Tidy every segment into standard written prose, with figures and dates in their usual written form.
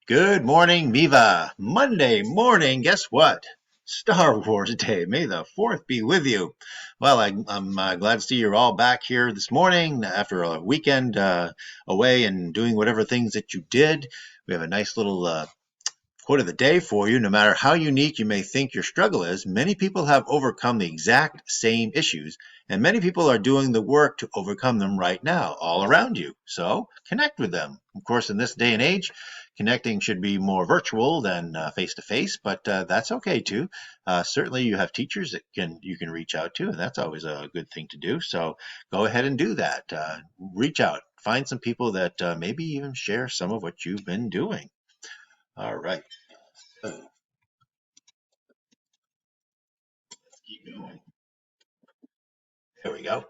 Good morning, Miva. Monday morning, guess what? Star Wars Day. May the 4th be with you. Well, I'm glad to see you're all back here this morning after a weekend away and doing whatever things that you did. We have a nice little quote of the day for you. No matter how unique you may think your struggle is, many people have overcome the exact same issues, and many people are doing the work to overcome them right now, all around you. So connect with them. Of course, in this day and age, connecting should be more virtual than face to face, but that's okay too. Certainly, you have teachers that you can reach out to, and that's always a good thing to do. So go ahead and do that. Reach out, find some people that maybe even share some of what you've been doing. All right. Keep going. There we go.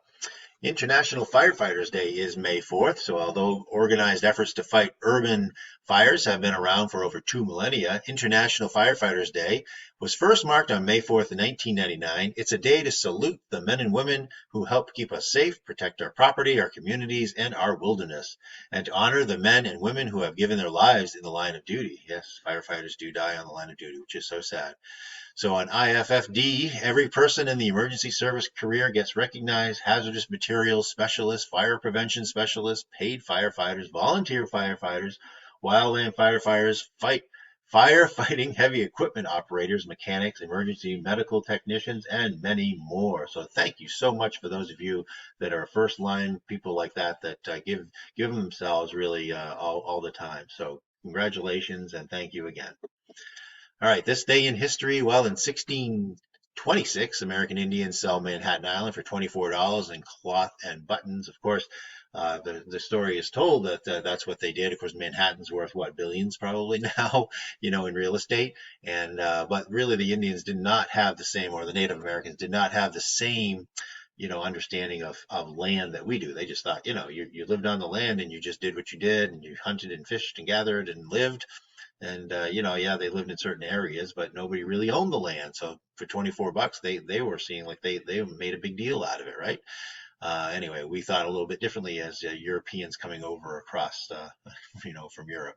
International Firefighters Day is May 4th, so although organized efforts to fight urban fires have been around for over 2 millennia, International Firefighters Day was first marked on May 4th in 1999. It's a day to salute the men and women who help keep us safe, protect our property, our communities, and our wilderness, and to honor the men and women who have given their lives in the line of duty. Yes, firefighters do die on the line of duty, which is so sad. So on IFFD, every person in the emergency service career gets recognized: hazardous materials specialists, fire prevention specialists, paid firefighters, volunteer firefighters, wildland firefighters, firefighting heavy equipment operators, mechanics, emergency medical technicians, and many more. So thank you so much for those of you that are first line people like that give themselves really all the time. So congratulations and thank you again. All right, this day in history. Well, in 1626, American Indians sell Manhattan Island for $24 in cloth and buttons. Of course, the story is told that that's what they did. Of course, Manhattan's worth what, billions probably now, in real estate. And but really, the Indians did not have the same, or the Native Americans did not have the same, understanding of land that we do. They just thought, you lived on the land and you just did what you did, and you hunted and fished and gathered and lived. And yeah, they lived in certain areas, but nobody really owned the land. So for $24, they were seeing like they made a big deal out of it, right? Anyway, we thought a little bit differently as Europeans coming over across, from Europe.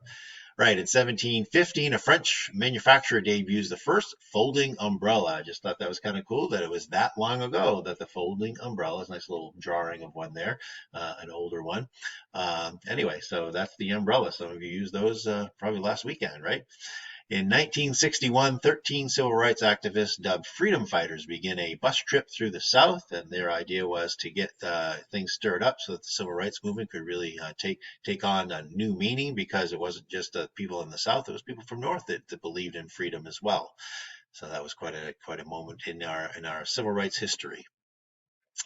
Right, in 1715, a French manufacturer debuts the first folding umbrella. I just thought that was kind of cool that it was that long ago that the folding umbrella is. Nice little drawing of one there, an older one. Anyway, so that's the umbrella. Some of you used those probably last weekend, right? In 1961, 13 civil rights activists dubbed freedom fighters begin a bus trip through the South, and their idea was to get things stirred up so that the civil rights movement could really take on a new meaning, because it wasn't just people in the South; it was people from North that believed in freedom as well. So that was quite a moment in our civil rights history.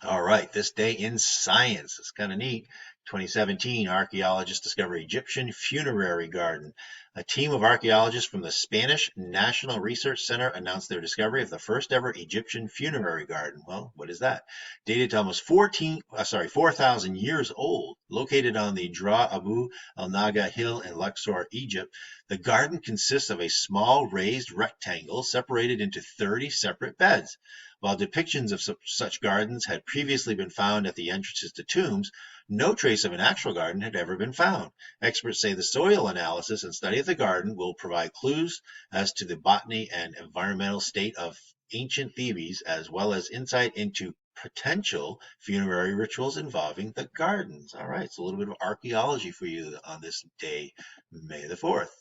All right, this day in science. It's kind of neat. 2017, archaeologists discover Egyptian funerary garden. A team of archaeologists from the Spanish National Research Center announced their discovery of the first ever Egyptian funerary garden. Well, what is that? Dated to almost 4,000 years old, located on the Dra Abu El Naga Hill in Luxor, Egypt. The garden consists of a small raised rectangle separated into 30 separate beds. While depictions of such gardens had previously been found at the entrances to tombs, no trace of an actual garden had ever been found. Experts say the soil analysis and study of the garden will provide clues as to the botany and environmental state of ancient Thebes, as well as insight into potential funerary rituals involving the gardens. All right, so a little bit of archaeology for you on this day, May the 4th.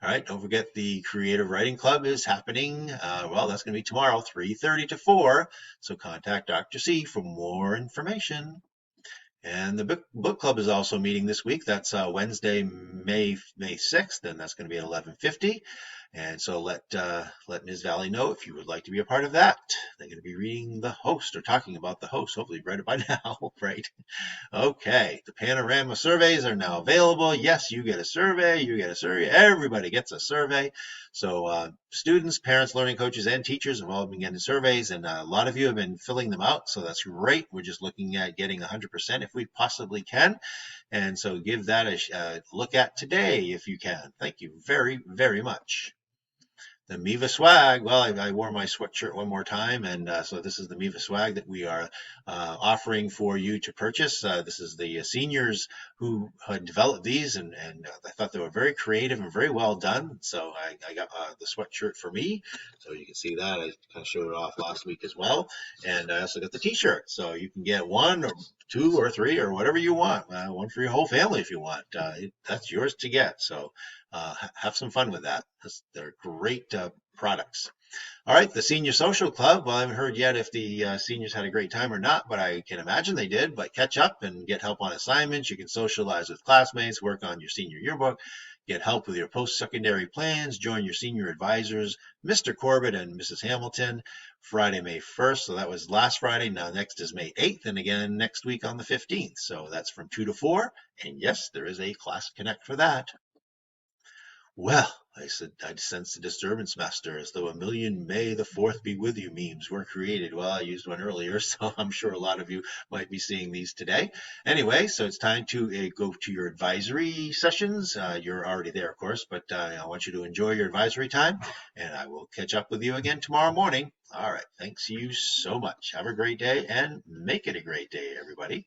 All right, don't forget the Creative Writing Club is happening. Well, that's going to be tomorrow, 3:30 to 4. So contact Dr. C for more information. And the book club is also meeting this week. That's Wednesday, May 6th, and that's going to be at 11:50. And so let Ms. Valley know if you would like to be a part of that. They're going to be reading the host, or talking about the host. Hopefully, you've read it by now, right? Okay, the panorama surveys are now available. Yes, you get a survey, everybody gets a survey. So students, parents, learning coaches, and teachers have all been getting surveys, and a lot of you have been filling them out, so that's great. We're just looking at getting 100% if we possibly can, and so give that a look at today if you can. Thank you very, very much. The Miva swag. Well, I wore my sweatshirt one more time, and so this is the Miva swag that we are offering for you to purchase. This is the seniors who had developed these, and I thought they were very creative and very well done. So I got the sweatshirt for me. So you can see that. I kind of showed it off last week as well. And I also got the t-shirt. So you can get one or two or three or whatever you want. One for your whole family if you want. That's yours to get. So have some fun with that. They're great products. All right, the Senior Social Club. Well, I haven't heard yet if the seniors had a great time or not, but I can imagine they did. But catch up and get help on assignments. You can socialize with classmates, work on your senior yearbook, get help with your post-secondary plans, join your senior advisors, Mr. Corbett and Mrs. Hamilton, Friday, May 1st. So that was last Friday. Now next is May 8th, and again next week on the 15th. So that's from 2 to 4. And yes, there is a Class Connect for that. Well, I said, I'd sense a disturbance, master, as though a million May the 4th be with you memes were created. Well, I used one earlier, so I'm sure a lot of you might be seeing these today. Anyway, so it's time to go to your advisory sessions. You're already there, of course, but I want you to enjoy your advisory time, and I will catch up with you again tomorrow morning. All right, thanks you so much. Have a great day, and make it a great day, everybody.